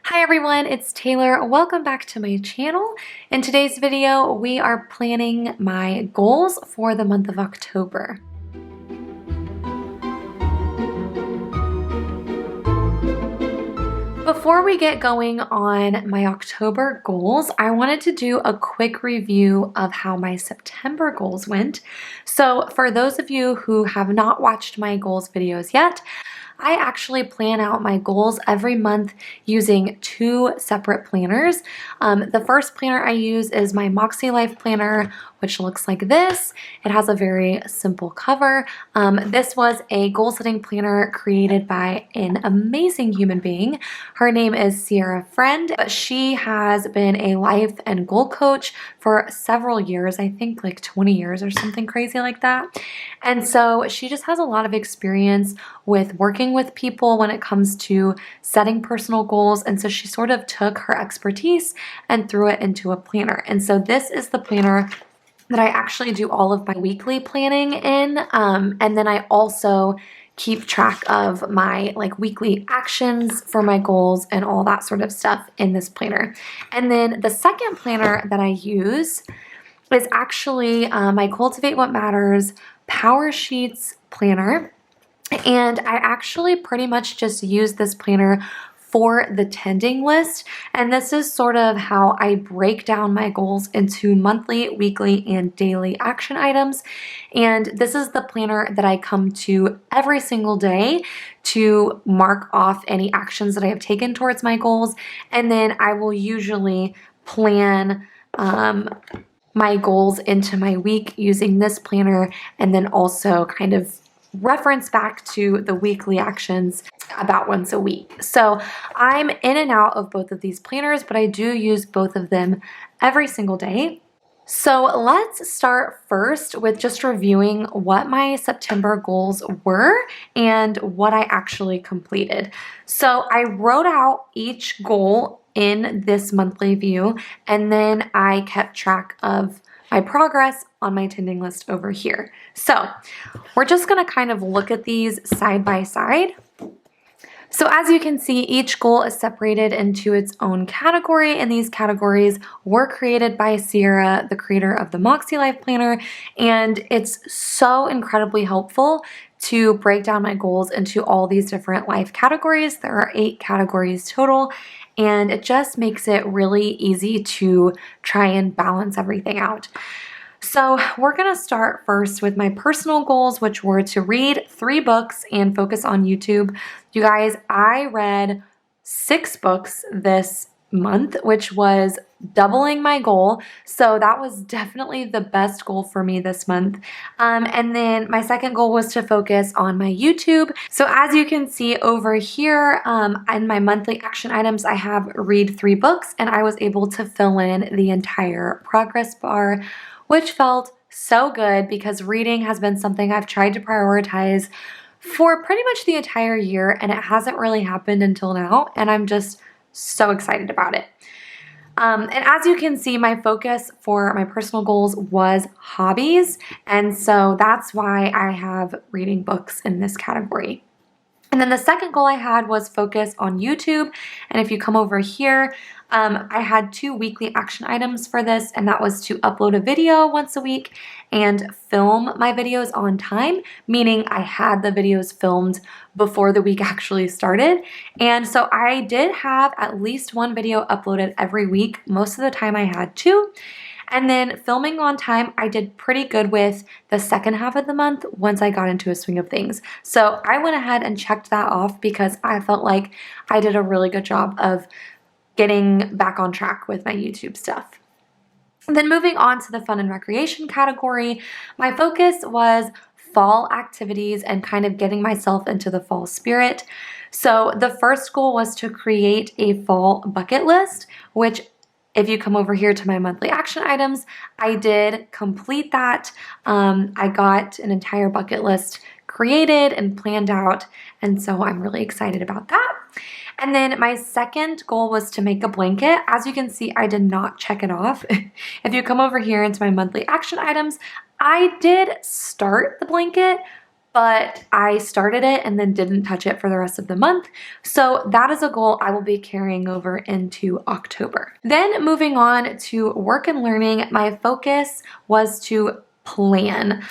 Hi everyone, it's Taylor. Welcome back to my channel. In today's video, we are planning my goals for the month of October. Before we get going on my October goals, I wanted to do a quick review of how my September goals went. So for those of you who have not watched my goals videos yet, I actually plan out my goals every month using two separate planners. The first planner I use is my MakseLife planner, which looks like this. It has a very simple cover. This was a goal setting planner created by an amazing human being. Her name is Sierra Friend. She has been a life and goal coach for several years, I think like 20 years or something crazy like that. And so she just has a lot of experience with working with people when it comes to setting personal goals. And so she sort of took her expertise and threw it into a planner. And so this is the planner that I actually do all of my weekly planning in. And then I also keep track of my weekly actions for my goals and all that sort of stuff in this planner. And then the second planner that I use is actually my Cultivate What Matters PowerSheets planner. And I actually pretty much just use this planner for the tending list. And this is sort of how I break down my goals into monthly, weekly, and daily action items. And this is the planner that I come to every single day to mark off any actions that I have taken towards my goals. And then I will usually plan my goals into my week using this planner, and then also kind of reference back to the weekly actions about once a week. So I'm in and out of both of these planners, but I do use both of them every single day. So let's start first with just reviewing what my September goals were and what I actually completed. So I wrote out each goal in this monthly view, and then I kept track of my progress on my tending list over here. So we're just gonna kind of look at these side by side. So as you can see, each goal is separated into its own category, and these categories were created by Sierra, the creator of the MakseLife planner, and it's so incredibly helpful to break down my goals into all these different life categories. There are 8 categories total, and it just makes it really easy to try and balance everything out. So we're gonna start first with my personal goals, which were to read 3 books and focus on YouTube. You guys, I read 6 books this month, which was doubling my goal. So that was definitely the best goal for me this month. And then my second goal was to focus on my YouTube. So as you can see over here in my monthly action items, I have read 3 books, and I was able to fill in the entire progress bar, which felt so good because reading has been something I've tried to prioritize for pretty much the entire year, and it hasn't really happened until now, and I'm just so excited about it. And as you can see, my focus for my personal goals was hobbies, and so that's why I have reading books in this category. And then the second goal I had was focus on YouTube. And if you come over here, I had 2 weekly action items for this, and that was to upload a video once a week and film my videos on time, meaning I had the videos filmed before the week actually started. And so I did have at least 1 video uploaded every week. Most of the time I had 2. And then filming on time, I did pretty good with the second half of the month once I got into a swing of things. So I went ahead and checked that off because I felt like I did a really good job of getting back on track with my YouTube stuff. And then moving on to the fun and recreation category, my focus was fall activities and kind of getting myself into the fall spirit. So the first goal was to create a fall bucket list, which if you come over here to my monthly action items, I did complete that. I got an entire bucket list created and planned out, and so I'm really excited about that. And then my second goal was to make a blanket. As you can see, I did not check it off. If you come over here into my monthly action items, I did start the blanket, but I started it and then didn't touch it for the rest of the month. So that is a goal I will be carrying over into October. Then moving on to work and learning, my focus was to plan.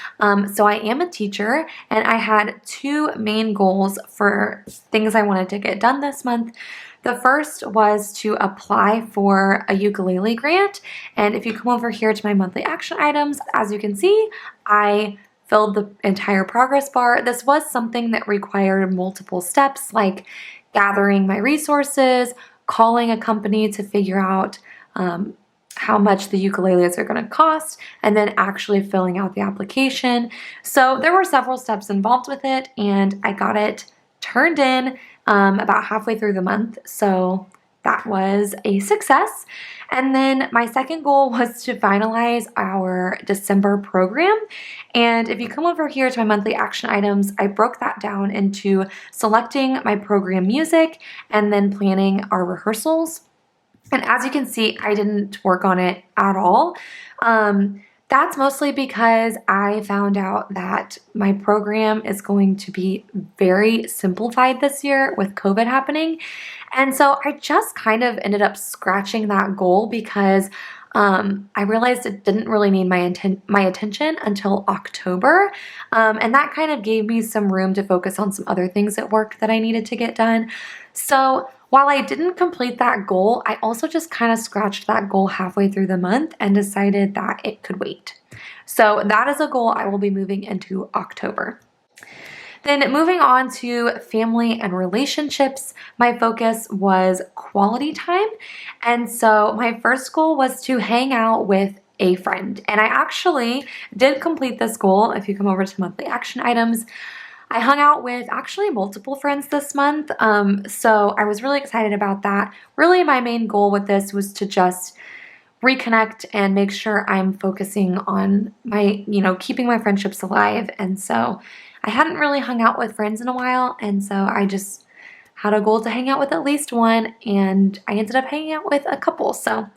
So I am a teacher and I had two main goals for things I wanted to get done this month. The first was to apply for a ukulele grant. And if you come over here to my monthly action items, as you can see, I filled the entire progress bar. This was something that required multiple steps, like gathering my resources, calling a company to figure out how much the ukuleles are going to cost, and then actually filling out the application. So there were several steps involved with it, and I got it turned in about halfway through the month. So that was a success. And then my second goal was to finalize our December program. And if you come over here to my monthly action items, I broke that down into selecting my program music and then planning our rehearsals. And as you can see, I didn't work on it at all. That's mostly because I found out that my program is going to be very simplified this year with COVID happening. And so I just kind of ended up scratching that goal because I realized it didn't really need my attention until October. And that kind of gave me some room to focus on some other things at work that I needed to get done. So while I didn't complete that goal, I also just kind of scratched that goal halfway through the month and decided that it could wait. So that is a goal I will be moving into October. Then moving on to family and relationships, my focus was quality time. And so my first goal was to hang out with a friend. And I actually did complete this goal. If you come over to monthly action items, I hung out with actually multiple friends this month, so I was really excited about that. Really, my main goal with this was to just reconnect and make sure I'm focusing on my, keeping my friendships alive. And so I hadn't really hung out with friends in a while, and so I just had a goal to hang out with at least one, and I ended up hanging out with a couple. So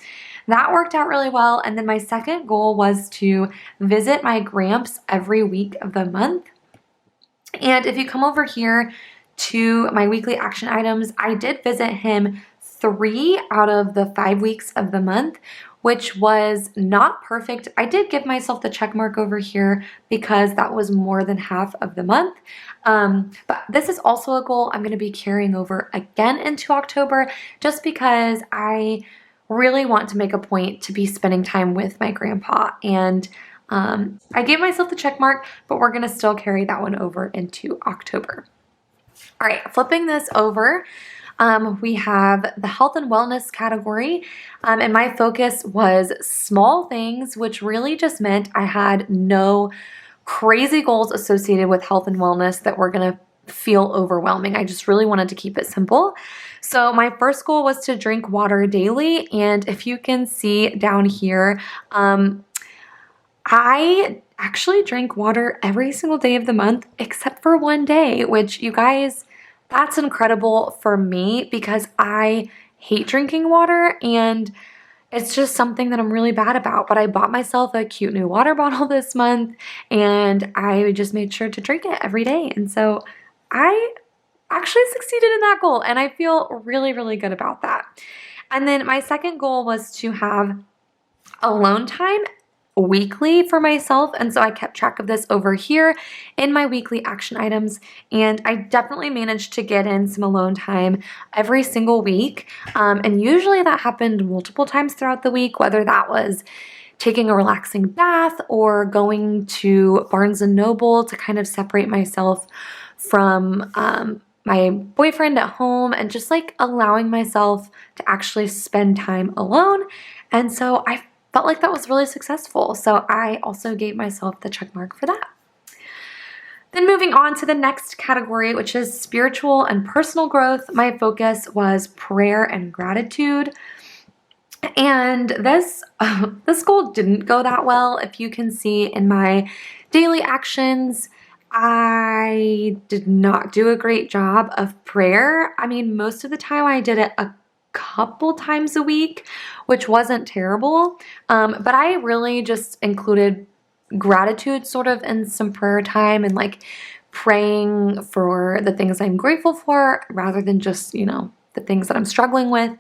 that worked out really well. And then my second goal was to visit my gramps every week of the month. And if you come over here to my weekly action items, I did visit him 3 out of the 5 weeks of the month, which was not perfect. I did give myself the check mark over here because that was more than half of the month. But this is also a goal I'm going to be carrying over again into October, just because I really want to make a point to be spending time with my grandpa. And I gave myself the check mark, but we're going to still carry that one over into October. All right, flipping this over, we have the health and wellness category, and my focus was small things, which really just meant I had no crazy goals associated with health and wellness that were going to feel overwhelming. I just really wanted to keep it simple. So my first goal was to drink water daily, and if you can see down here, I actually drink water every single day of the month except for one day, which, you guys, that's incredible for me because I hate drinking water and it's just something that I'm really bad about. But I bought myself a cute new water bottle this month and I just made sure to drink it every day. And so I actually succeeded in that goal and I feel really, really good about that. And then my second goal was to have alone time weekly for myself, and so I kept track of this over here in my weekly action items, and I definitely managed to get in some alone time every single week, and usually that happened multiple times throughout the week, whether that was taking a relaxing bath or going to Barnes & Noble to kind of separate myself from my boyfriend at home and just like allowing myself to actually spend time alone. And so I felt like that was really successful. So I also gave myself the check mark for that. Then moving on to the next category, which is spiritual and personal growth, my focus was prayer and gratitude. And this goal didn't go that well. If you can see in my daily actions, I did not do a great job of prayer. I mean, most of the time I did it a couple times a week, which wasn't terrible. But I really just included gratitude sort of in some prayer time and like praying for the things I'm grateful for rather than just, the things that I'm struggling with.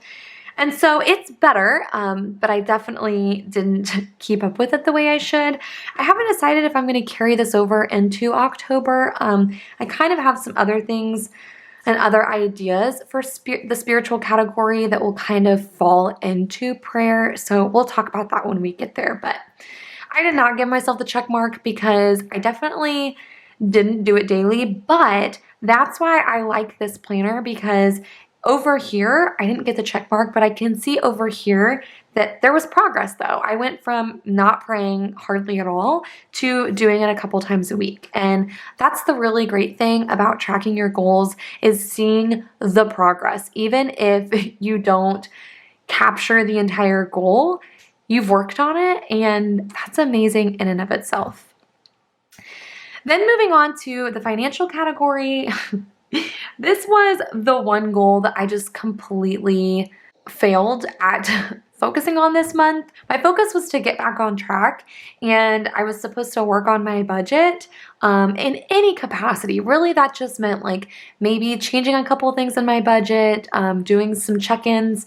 And so it's better, but I definitely didn't keep up with it the way I should. I haven't decided if I'm going to carry this over into October. I kind of have some other things and other ideas for the spiritual category that will kind of fall into prayer. So we'll talk about that when we get there. But I did not give myself the check mark because I definitely didn't do it daily, but that's why I like this planner, because over here, I didn't get the check mark, but I can see over here that there was progress though. I went from not praying hardly at all to doing it a couple times a week. And that's the really great thing about tracking your goals, is seeing the progress. Even if you don't capture the entire goal, you've worked on it, and that's amazing in and of itself. Then moving on to the financial category, this was the one goal that I just completely failed at focusing on this month. My focus was to get back on track, and I was supposed to work on my budget in any capacity. Really, that just meant like maybe changing a couple of things in my budget, doing some check-ins,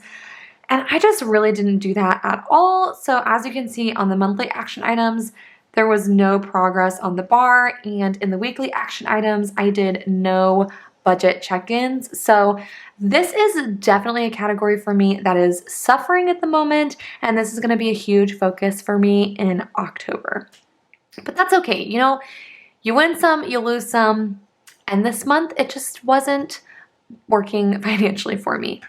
and I just really didn't do that at all. So as you can see on the monthly action items, there was no progress on the bar, and in the weekly action items, I did no budget check-ins. So this is definitely a category for me that is suffering at the moment, and this is going to be a huge focus for me in October. But that's okay. You win some, you lose some, and this month it just wasn't working financially for me.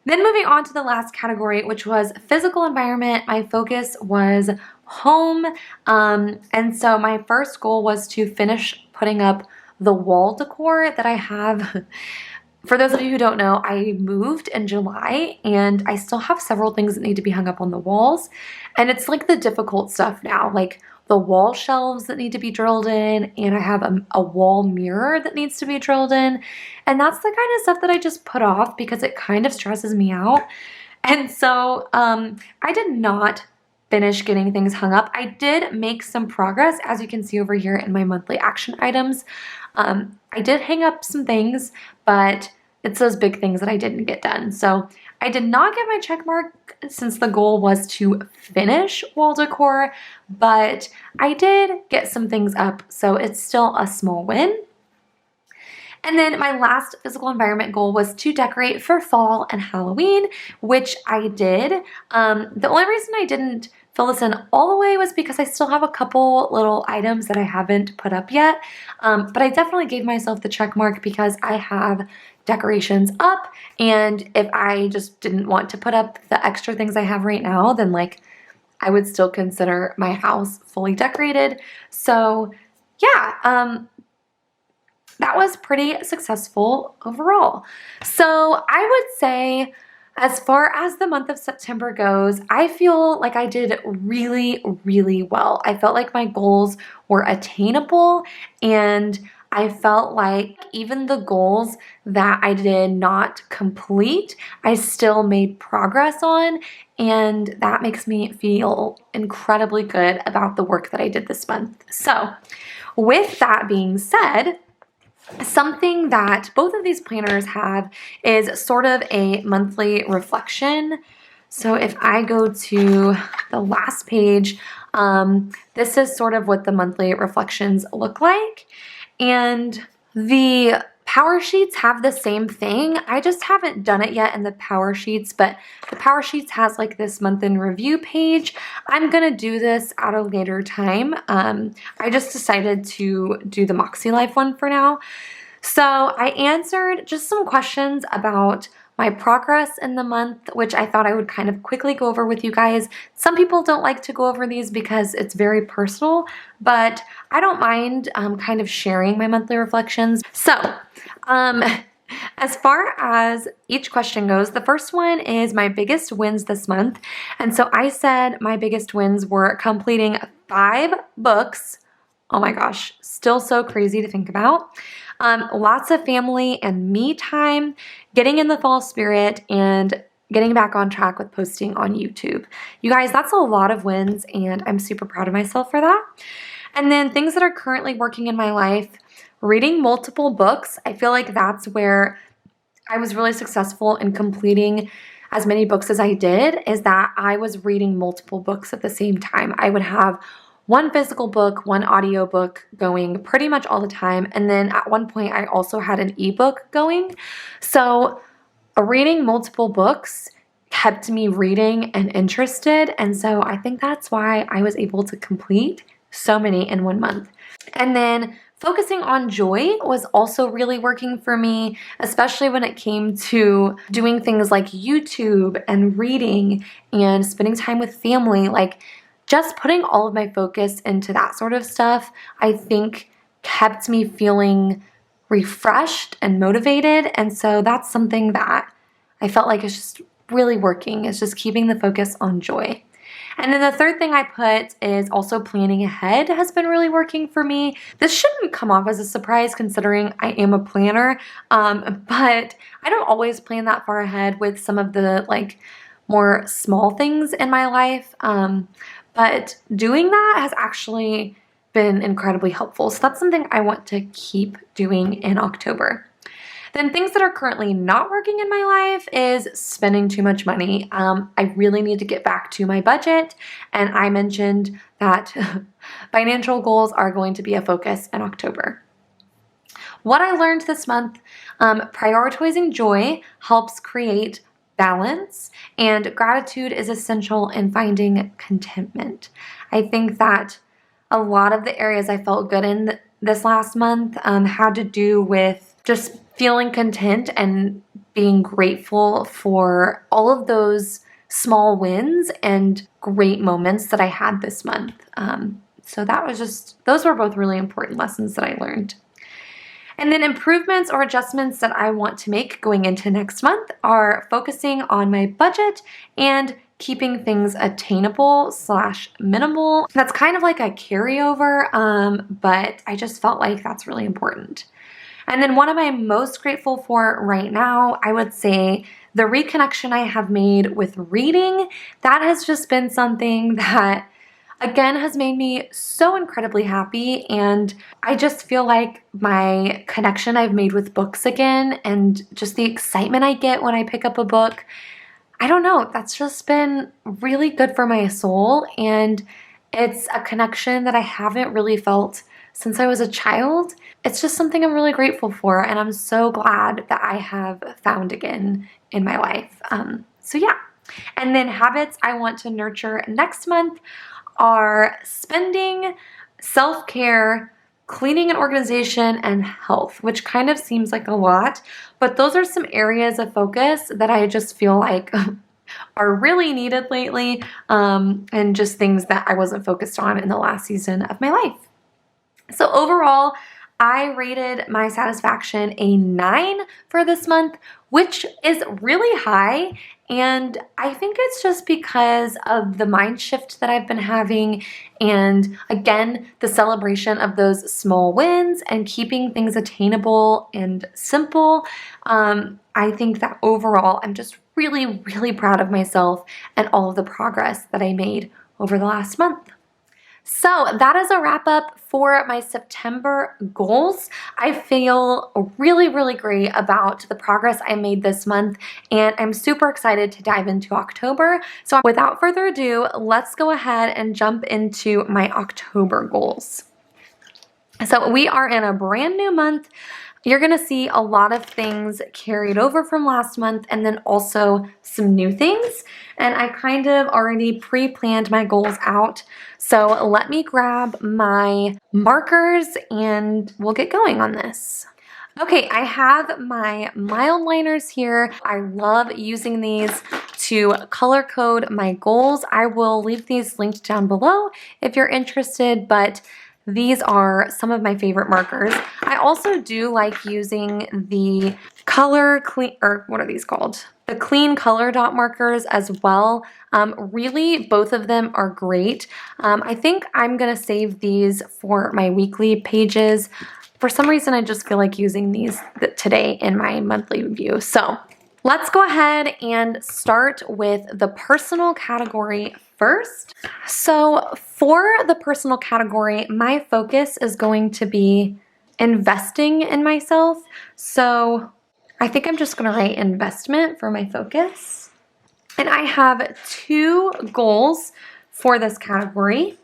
Then moving on to the last category, which was physical environment, my focus was home. And so my first goal was to finish putting up the wall decor that I have. For those of you who don't know, I moved in July, and I still have several things that need to be hung up on the walls. And it's like the difficult stuff now, like the wall shelves that need to be drilled in, and I have a wall mirror that needs to be drilled in. And that's the kind of stuff that I just put off because it kind of stresses me out. And so I did not finish getting things hung up. I did make some progress, as you can see over here in my monthly action items. I did hang up some things, but it's those big things that I didn't get done. So I did not get my check mark since the goal was to finish wall decor, but I did get some things up, so it's still a small win. And then my last physical environment goal was to decorate for fall and Halloween, which I did. The only reason I didn't fill this in all the way was because I still have a couple little items that I haven't put up yet. But I definitely gave myself the check mark because I have decorations up, and if I just didn't want to put up the extra things I have right now, then I would still consider my house fully decorated. So yeah, that was pretty successful overall. So I would say, as far as the month of September goes, I feel like I did really, really well. I felt like my goals were attainable, and I felt like even the goals that I did not complete, I still made progress on, and that makes me feel incredibly good about the work that I did this month. So with that being said, something that both of these planners have is sort of a monthly reflection. So if I go to the last page, this is sort of what the monthly reflections look like. And the PowerSheets have the same thing. I just haven't done it yet in the PowerSheets, but the PowerSheets has like this month in review page. I'm gonna do this at a later time. I just decided to do the MakseLife one for now. So I answered just some questions about my progress in the month, which I thought I would kind of quickly go over with you guys. Some people don't like to go over these because it's very personal, but I don't mind kind of sharing my monthly reflections. So as far as each question goes, the first one is my biggest wins this month. And so I said my biggest wins were completing 5 books. Oh my gosh, still so crazy to think about. Lots of family and me time, getting in the fall spirit, and getting back on track with posting on YouTube. You guys, that's a lot of wins, and I'm super proud of myself for that. And then things that are currently working in my life. reading multiple books. I feel like that's where I was really successful in completing as many books as I did, is that I was reading multiple books at the same time. I would have one physical book, one audio book going pretty much all the time. And then at one point I also had an ebook going. So reading multiple books kept me reading and interested. And so I think that's why I was able to complete so many in 1 month. And then focusing on joy was also really working for me, especially when it came to doing things like YouTube and reading and spending time with family. Like just putting all of my focus into that sort of stuff, I think kept me feeling refreshed and motivated. And so that's something that I felt like is just really working. It's just keeping the focus on joy. And then the third thing I put is also planning ahead has been really working for me. This shouldn't come off as a surprise considering I am a planner, but I don't always plan that far ahead with some of the like more small things in my life. But doing that has actually been incredibly helpful. So that's something I want to keep doing in October. Then things that are currently not working in my life is spending too much money. I really need to get back to my budget, and I mentioned that financial goals are going to be a focus in October. What I learned this month, prioritizing joy helps create balance, and gratitude is essential in finding contentment. I think that a lot of the areas I felt good in this last month had to do with just feeling content and being grateful for all of those small wins and great moments that I had this month. So those were both really important lessons that I learned. And then improvements or adjustments that I want to make going into next month are focusing on my budget and keeping things attainable / minimal. That's kind of like a carryover, but I just felt like that's really important. And then one of my most grateful for right now, I would say the reconnection I have made with reading. That has just been something that, again, has made me so incredibly happy. And I just feel like my connection I've made with books again and just the excitement I get when I pick up a book, I don't know, that's just been really good for my soul. And it's a connection that I haven't really felt since I was a child. It's just something I'm really grateful for, and I'm so glad that I have found again in my life. So yeah. And then habits I want to nurture next month are spending, self-care, cleaning and organization, and health, which kind of seems like a lot, but those are some areas of focus that I just feel like are really needed lately, and just things that I wasn't focused on in the last season of my life. So overall, I rated my satisfaction a 9 for this month, which is really high. And I think it's just because of the mind shift that I've been having. And again, the celebration of those small wins and keeping things attainable and simple. I think that overall, I'm just really, really proud of myself and all of the progress that I made over the last month. So that is a wrap up for my September goals. I feel really, really great about the progress I made this month, and I'm super excited to dive into October. So without further ado, let's go ahead and jump into my October goals. So we are in a brand new month. You're going to see a lot of things carried over from last month and then also some new things. And I kind of already pre-planned my goals out. So let me grab my markers and we'll get going on this. Okay, I have my mild liners here. I love using these to color code my goals. I will leave these linked down below if you're interested, but these are some of my favorite markers. I also do like using the what are these called? The clean color dot markers as well. Really, both of them are great. I think I'm gonna save these for my weekly pages. For some reason, I just feel like using these today in my monthly review. So let's go ahead and start with the personal category first. So for the personal category, my focus is going to be investing in myself. So I think I'm just going to write investment for my focus. And I have 2 goals for this category.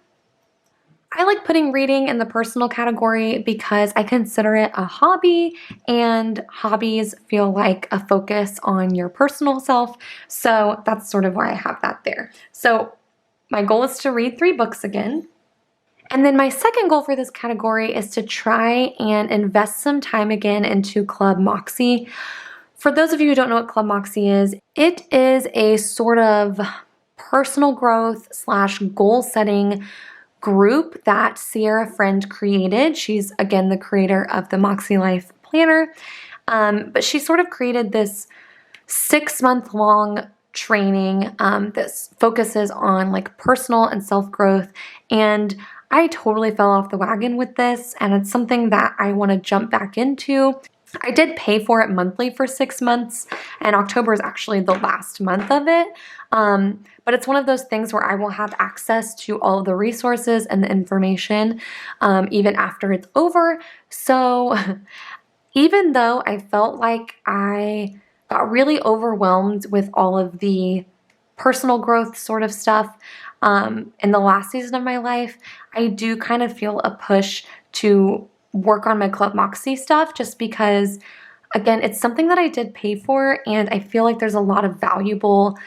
I like putting reading in the personal category because I consider it a hobby, and hobbies feel like a focus on your personal self. So that's sort of why I have that there. So my goal is to read 3 books again. And then my second goal for this category is to try and invest some time again into Club Moxie. For those of you who don't know what Club Moxie is, it is a sort of personal growth / goal setting group that Sierra Friend created. She's, again, the creator of the MakseLife Planner. But she sort of created this 6-month-long training that focuses on like personal and self-growth. And I totally fell off the wagon with this, and it's something that I want to jump back into. I did pay for it monthly for 6 months, and October is actually the last month of it. But it's one of those things where I will have access to all of the resources and the information even after it's over. So even though I felt like I got really overwhelmed with all of the personal growth sort of stuff in the last season of my life, I do kind of feel a push to work on my Club Moxie stuff, just because, again, it's something that I did pay for, and I feel like there's a lot of valuable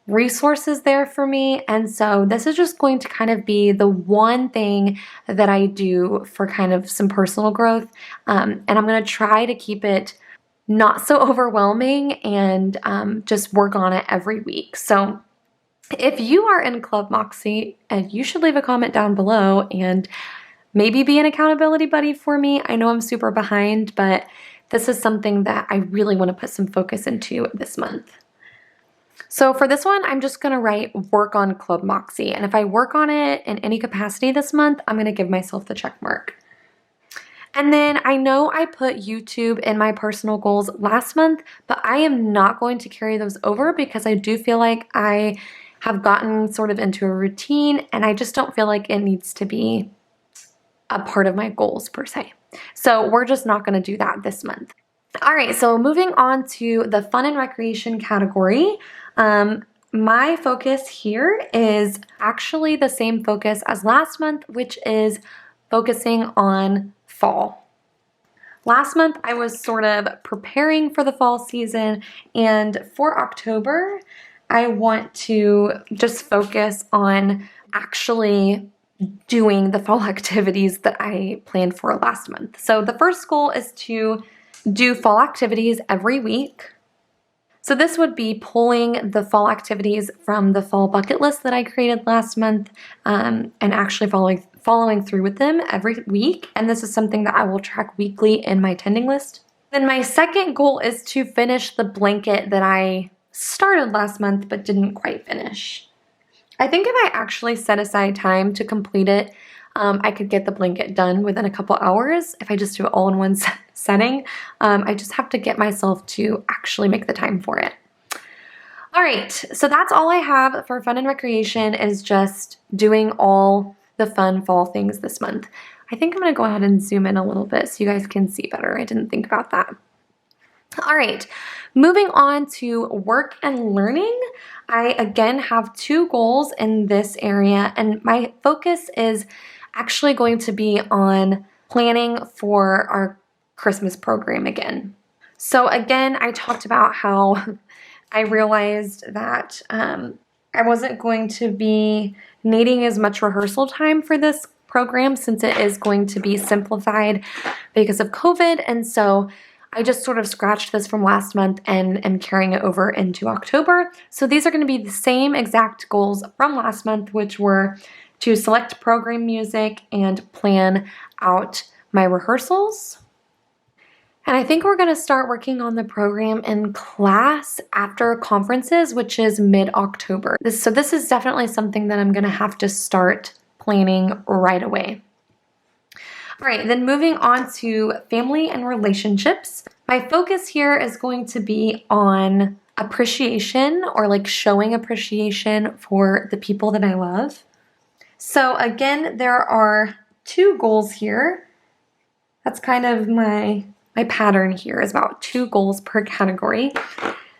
resources there for me. And so this is just going to kind of be the one thing that I do for kind of some personal growth. And I'm going to try to keep it not so overwhelming and just work on it every week. So if you are in Club Moxie, you should leave a comment down below and maybe be an accountability buddy for me. I know I'm super behind, but this is something that I really want to put some focus into this month. So for this one, I'm just going to write work on Club Moxie. And if I work on it in any capacity this month, I'm going to give myself the check mark. And then I know I put YouTube in my personal goals last month, but I am not going to carry those over because I do feel like I have gotten sort of into a routine, and I just don't feel like it needs to be a part of my goals per se. So we're just not going to do that this month. All right, so moving on to the fun and recreation category. My focus here is actually the same focus as last month, which is focusing on fall. Last month, I was sort of preparing for the fall season, and for October, I want to just focus on actually doing the fall activities that I planned for last month. So the first goal is to do fall activities every week. So this would be pulling the fall activities from the fall bucket list that I created last month and actually following through with them every week. And this is something that I will track weekly in my tending list. Then my second goal is to finish the blanket that I started last month but didn't quite finish. I think if I actually set aside time to complete it, I could get the blanket done within a couple hours if I just do it all in one setting. I just have to get myself to actually make the time for it. All right, so that's all I have for fun and recreation, is just doing all the fun fall things this month. I think I'm going to go ahead and zoom in a little bit so you guys can see better. I didn't think about that. All right, moving on to work and learning. I again have 2 goals in this area, and my focus is actually going to be on planning for our Christmas program again. So again, I talked about how I realized that I wasn't going to be needing as much rehearsal time for this program since it is going to be simplified because of COVID. And so I just sort of scratched this from last month and am carrying it over into October. So these are going to be the same exact goals from last month, which were to select program music and plan out my rehearsals. And I think we're going to start working on the program in class after conferences, which is mid-October. So this is definitely something that I'm going to have to start planning right away. All right, then moving on to family and relationships. My focus here is going to be on appreciation, or like showing appreciation for the people that I love. So again, there are 2 goals here. That's kind of my pattern here, is about 2 goals per category.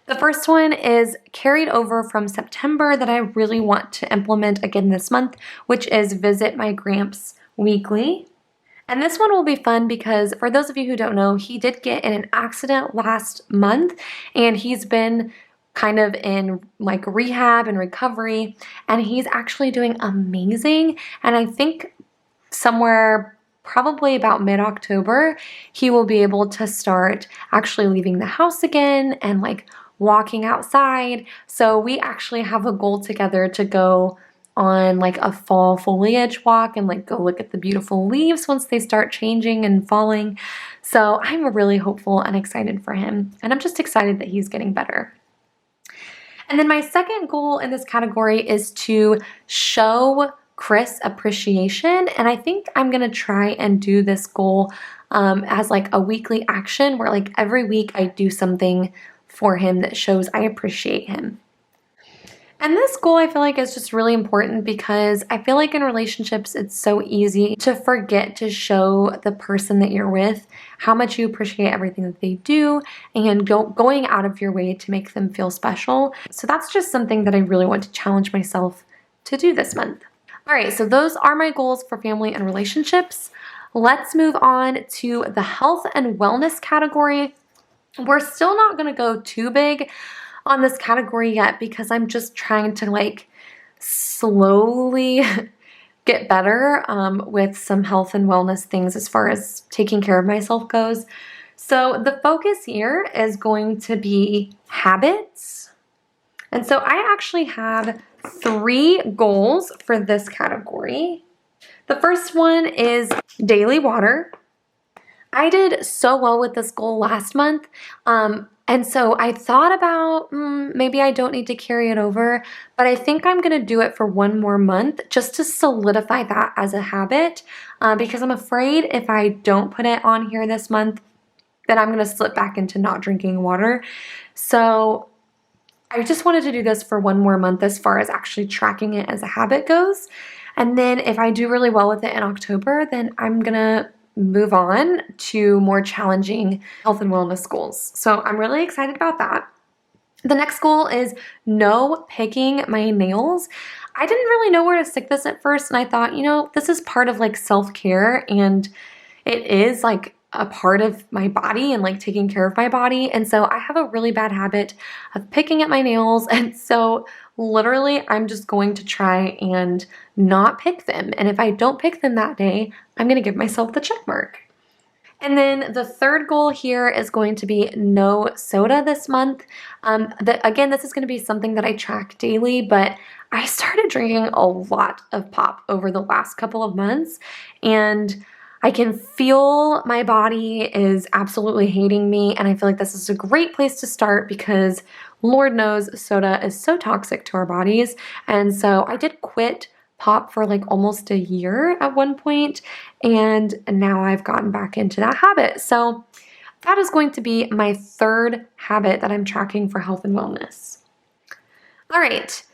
The first one is carried over from September that I really want to implement again this month, which is visit my Gramps weekly. And this one will be fun because for those of you who don't know, he did get in an accident last month and he's been kind of in like rehab and recovery, and he's actually doing amazing. And I think somewhere probably about mid-October, he will be able to start actually leaving the house again and like walking outside. So we actually have a goal together to go on like a fall foliage walk and like go look at the beautiful leaves once they start changing and falling. So I'm really hopeful and excited for him. And I'm just excited that he's getting better. And then my second goal in this category is to show Chris appreciation. And I think I'm going to try and do this goal as like a weekly action where like every week I do something for him that shows I appreciate him. And this goal I feel like is just really important because I feel like in relationships it's so easy to forget to show the person that you're with how much you appreciate everything that they do and going out of your way to make them feel special. So that's just something that I really want to challenge myself to do this month. All right, so those are my goals for family and relationships. Let's move on to the health and wellness category. We're still not going to go too big on this category yet because I'm just trying to like slowly get better with some health and wellness things as far as taking care of myself goes. So the focus here is going to be habits. And so I actually have 3 goals for this category. The first one is daily water. I did so well with this goal last month. And so I thought about maybe I don't need to carry it over, but I think I'm going to do it for 1 more month just to solidify that as a habit because I'm afraid if I don't put it on here this month, then I'm going to slip back into not drinking water. So I just wanted to do this for 1 more month as far as actually tracking it as a habit goes. And then if I do really well with it in October, then I'm going to move on to more challenging health and wellness goals. So I'm really excited about that. The next goal is no picking my nails. I didn't really know where to stick this at first, and I thought, you know, this is part of like self-care and it is like a part of my body and like taking care of my body. And so I have a really bad habit of picking at my nails. And so literally I'm just going to try and not pick them. And if I don't pick them that day, I'm going to give myself the check mark. And then the third goal here is going to be no soda this month. Again, this is going to be something that I track daily, but I started drinking a lot of pop over the last couple of months, and I can feel my body is absolutely hating me, and I feel like this is a great place to start because Lord knows soda is so toxic to our bodies. And so I did quit pop for like almost a year at one point, and now I've gotten back into that habit. So that is going to be my 3rd habit that I'm tracking for health and wellness. All right.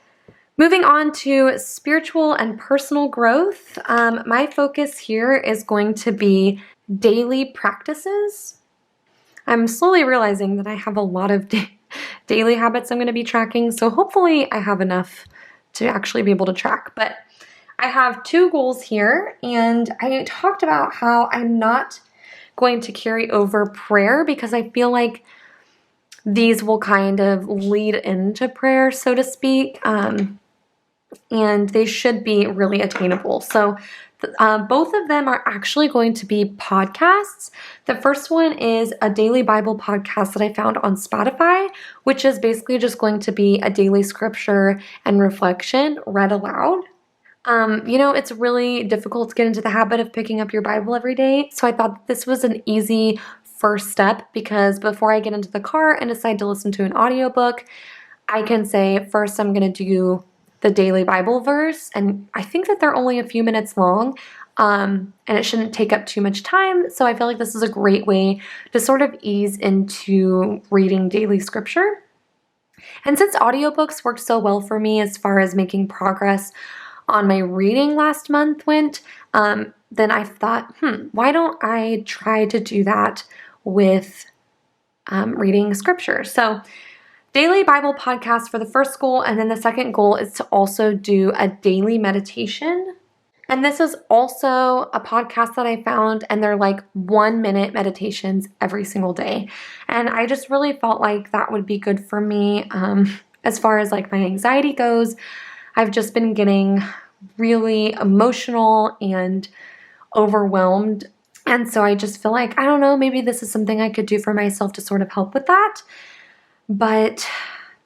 Moving on to spiritual and personal growth, my focus here is going to be daily practices. I'm slowly realizing that I have a lot of daily habits I'm going to be tracking, so hopefully I have enough to actually be able to track. But I have 2 goals here, and I talked about how I'm not going to carry over prayer because I feel like these will kind of lead into prayer, so to speak. And they should be really attainable. So both of them are actually going to be podcasts. The first one is a daily Bible podcast that I found on Spotify, which is basically just going to be a daily scripture and reflection read aloud. You know, it's really difficult to get into the habit of picking up your Bible every day. So I thought this was an easy first step because before I get into the car and decide to listen to an audiobook, I can say, first I'm going to do the daily Bible verse, and I think that they're only a few minutes long, and it shouldn't take up too much time, so I feel like this is a great way to sort of ease into reading daily scripture. And since audiobooks worked so well for me as far as making progress on my reading last month went, then I thought, why don't I try to do that with reading scripture? So daily Bible podcast for the first goal, and then the second goal is to also do a daily meditation. And this is also a podcast that I found, and they're like 1-minute meditations every single day. And I just really felt like that would be good for me. As far as like my anxiety goes, I've just been getting really emotional and overwhelmed. And so I just feel like, I don't know, maybe this is something I could do for myself to sort of help with that. But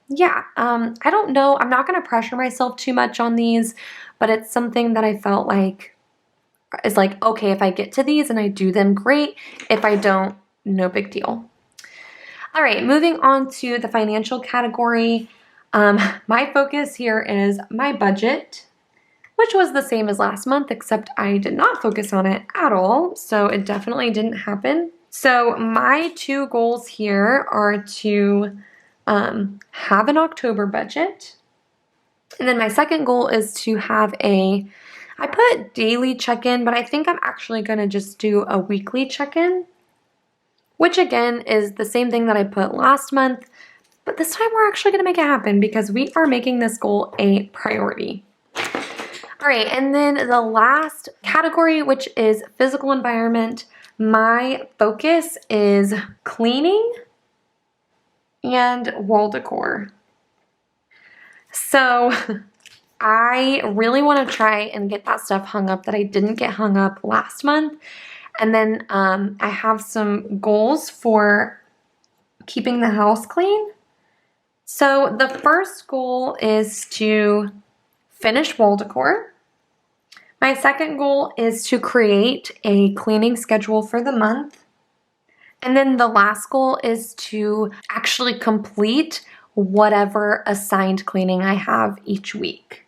yeah, I don't know. I'm not going to pressure myself too much on these, but it's something that I felt like is like, okay, if I get to these and I do them, great. If I don't, no big deal. All right, moving on to the financial category. My focus here is my budget, which was the same as last month, except I did not focus on it at all. So it definitely didn't happen. So my 2 goals here are to have an October budget. And then my second goal is to have I put daily check-in, but I think I'm actually going to just do a weekly check-in, which again is the same thing that I put last month, but this time we're actually going to make it happen because we are making this goal a priority. All right, and then the last category, which is physical environment, my focus is cleaning and wall decor. So I really want to try and get that stuff hung up that I didn't get hung up last month. And then I have some goals for keeping the house clean. So the first goal is to finish wall decor. My second goal is to create a cleaning schedule for the month. And then the last goal is to actually complete whatever assigned cleaning I have each week.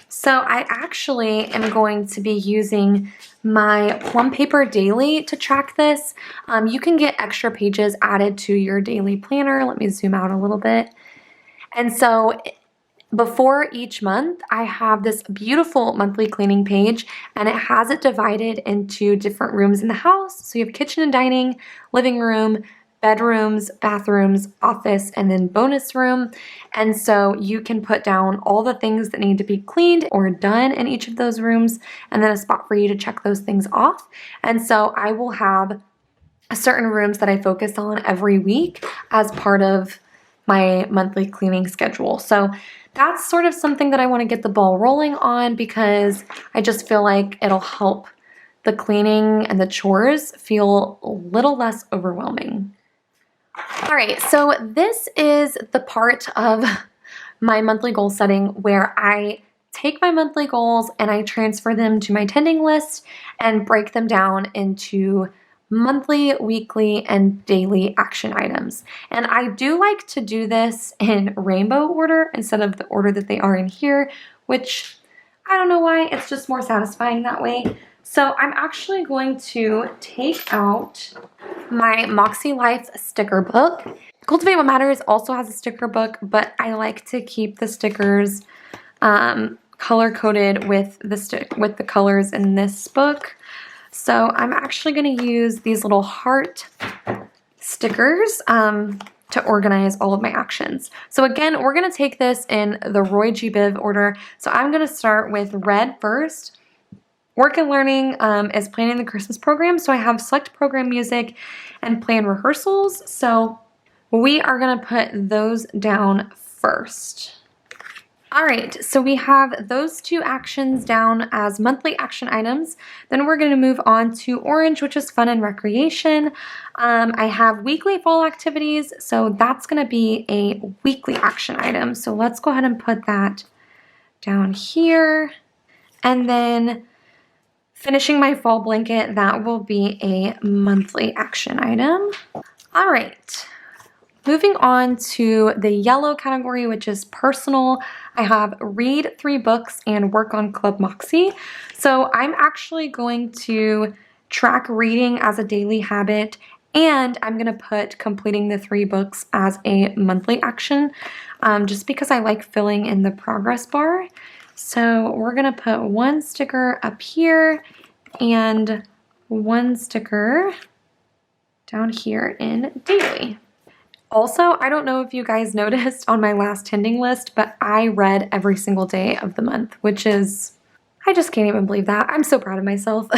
So I actually am going to be using my Plum Paper Daily to track this. You can get extra pages added to your daily planner. Let me zoom out a little bit. And so before each month, I have this beautiful monthly cleaning page, and it has it divided into different rooms in the house. So you have kitchen and dining, living room, bedrooms, bathrooms, office, and then bonus room. And so you can put down all the things that need to be cleaned or done in each of those rooms, and then a spot for you to check those things off. And so I will have certain rooms that I focus on every week as part of my monthly cleaning schedule. So that's sort of something that I want to get the ball rolling on because I just feel like it'll help the cleaning and the chores feel a little less overwhelming. All right, so this is the part of my monthly goal setting where I take my monthly goals and I transfer them to my tending list and break them down into monthly, weekly, and daily action items. And I do like to do this in rainbow order instead of the order that they are in here, which I don't know why, it's just more satisfying that way. So I'm actually going to take out my MakseLife sticker book. Cultivate What Matters also has a sticker book, but I like to keep the stickers color-coded with the colors in this book. So I'm actually going to use these little heart stickers to organize all of my actions. So again, we're going to take this in the Roy G. Biv order. So I'm going to start with red first. Work and learning is planning the Christmas program. So I have select program music and plan rehearsals. So we are going to put those down first. All right, so we have those 2 actions down as monthly action items. Then we're going to move on to orange, which is fun and recreation. I have weekly fall activities, so that's going to be a weekly action item. So let's go ahead and put that down here. And then finishing my fall blanket, that will be a monthly action item. All right. Moving on to the yellow category, which is personal, I have read 3 books and work on Club Moxie. So I'm actually going to track reading as a daily habit, and I'm going to put completing the 3 books as a monthly action, just because I like filling in the progress bar. So we're going to put 1 sticker up here and 1 sticker down here in daily. Also, I don't know if you guys noticed on my last tending list, but I read every single day of the month, which is, I just can't even believe that. I'm so proud of myself.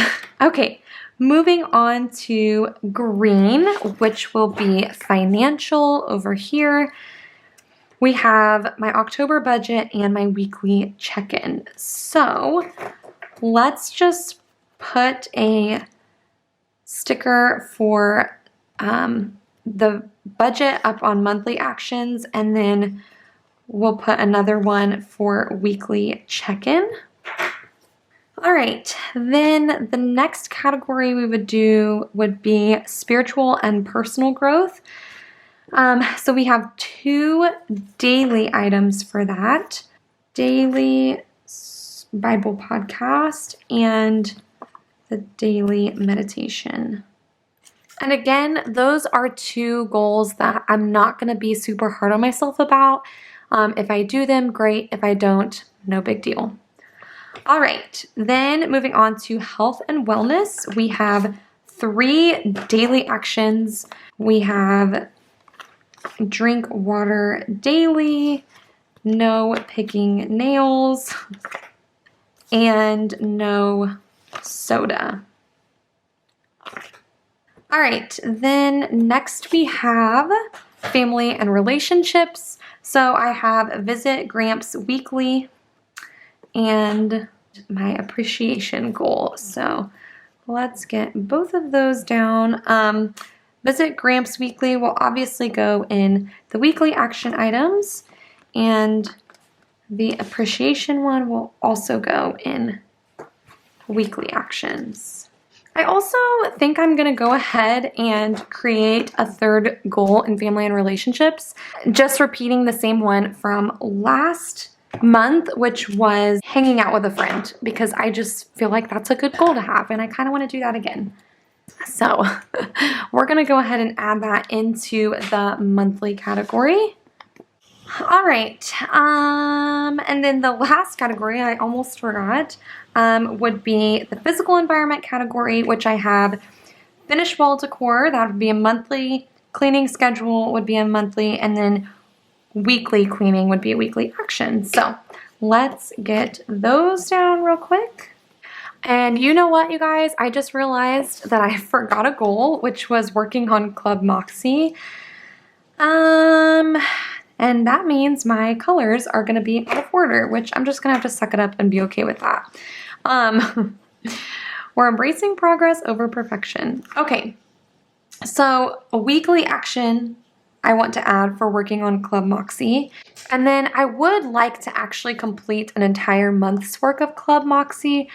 Okay, moving on to green, which will be financial over here. We have my October budget and my weekly check-in. So let's just put a sticker for the budget up on monthly actions, and then we'll put another one for weekly check-in. All right, then the next category we would do would be spiritual and personal growth. So we have 2 daily items for that. Daily Bible podcast and the daily meditation. And again, those are 2 goals that I'm not going to be super hard on myself about. If I do them, great. If I don't, no big deal. All right, then moving on to health and wellness, we have 3 daily actions. We have drink water daily, no picking nails, and no soda. All right, then next we have family and relationships. So I have visit Gramps weekly and my appreciation goal. So let's get both of those down. Visit Gramps weekly will obviously go in the weekly action items, and the appreciation one will also go in weekly actions. I also think I'm going to go ahead and create a 3rd goal in family and relationships, just repeating the same one from last month, which was hanging out with a friend, because I just feel like that's a good goal to have, and I kind of want to do that again. So we're going to go ahead and add that into the monthly category. All right, and then the last category, I almost forgot, would be the physical environment category, which I have finished wall decor. That would be a monthly. Cleaning schedule would be a monthly, and then weekly cleaning would be a weekly action. So let's get those down real quick. And you know what, you guys? I just realized that I forgot a goal, which was working on Club Moxie. And that means my colors are going to be out of order, which I'm just going to have to suck it up and be okay with that. We're embracing progress over perfection. Okay, so a weekly action I want to add for working on Club Moxie. And then I would like to actually complete an entire month's work of Club Moxie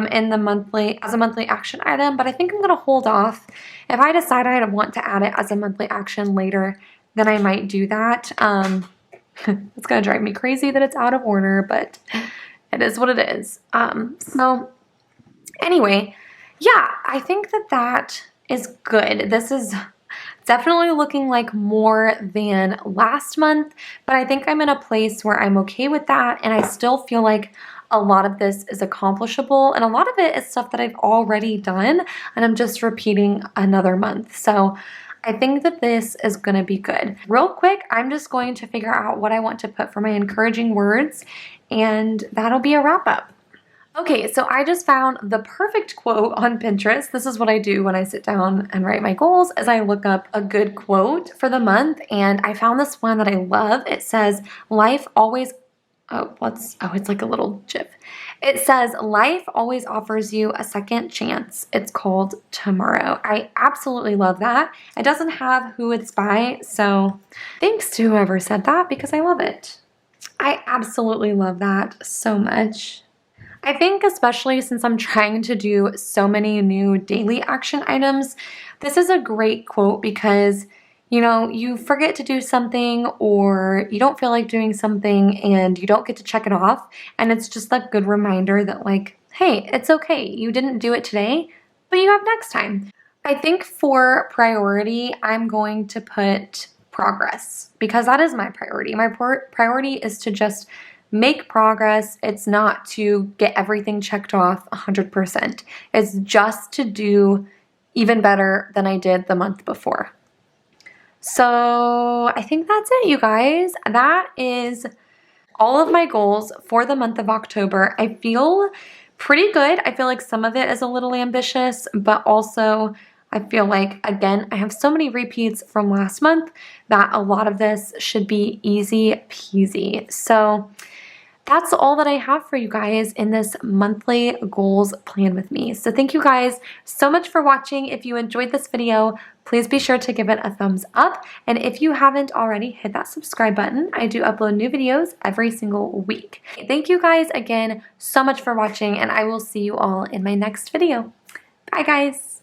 in the monthly, as a monthly action item, but I think I'm going to hold off. If I decide I want to add it as a monthly action later, then I might do that. It's going to drive me crazy that it's out of order, but it is what it is. So anyway, yeah, I think that that is good. This is definitely looking like more than last month, but I think I'm in a place where I'm okay with that, and I still feel like a lot of this is accomplishable, and a lot of it is stuff that I've already done, and I'm just repeating another month. So I think that this is going to be good. Real quick, I'm just going to figure out what I want to put for my encouraging words, and that'll be a wrap up. Okay, so I just found the perfect quote on Pinterest. This is what I do when I sit down and write my goals, is I look up a good quote for the month, and I found this one that I love. It says, life always, it's like a little gif. It says, life always offers you a second chance. It's called tomorrow. I absolutely love that. It doesn't have who it's by, so thanks to whoever said that, because I love it. I absolutely love that so much. I think especially since I'm trying to do so many new daily action items, this is a great quote because, you know, you forget to do something or you don't feel like doing something and you don't get to check it off. And it's just a good reminder that, like, hey, it's okay. You didn't do it today, but you have next time. I think for priority, I'm going to put progress because that is my priority. My priority is to just make progress. It's not to get everything checked off 100%. It's just to do even better than I did the month before. So I think that's it, you guys. That is all of my goals for the month of October. I feel pretty good. I feel like some of it is a little ambitious, but also I feel like, again, I have so many repeats from last month that a lot of this should be easy peasy. So that's all that I have for you guys in this monthly goals plan with me. So thank you guys so much for watching. If you enjoyed this video, please be sure to give it a thumbs up. And if you haven't already, hit that subscribe button. I do upload new videos every single week. Thank you guys again so much for watching, and I will see you all in my next video. Bye guys.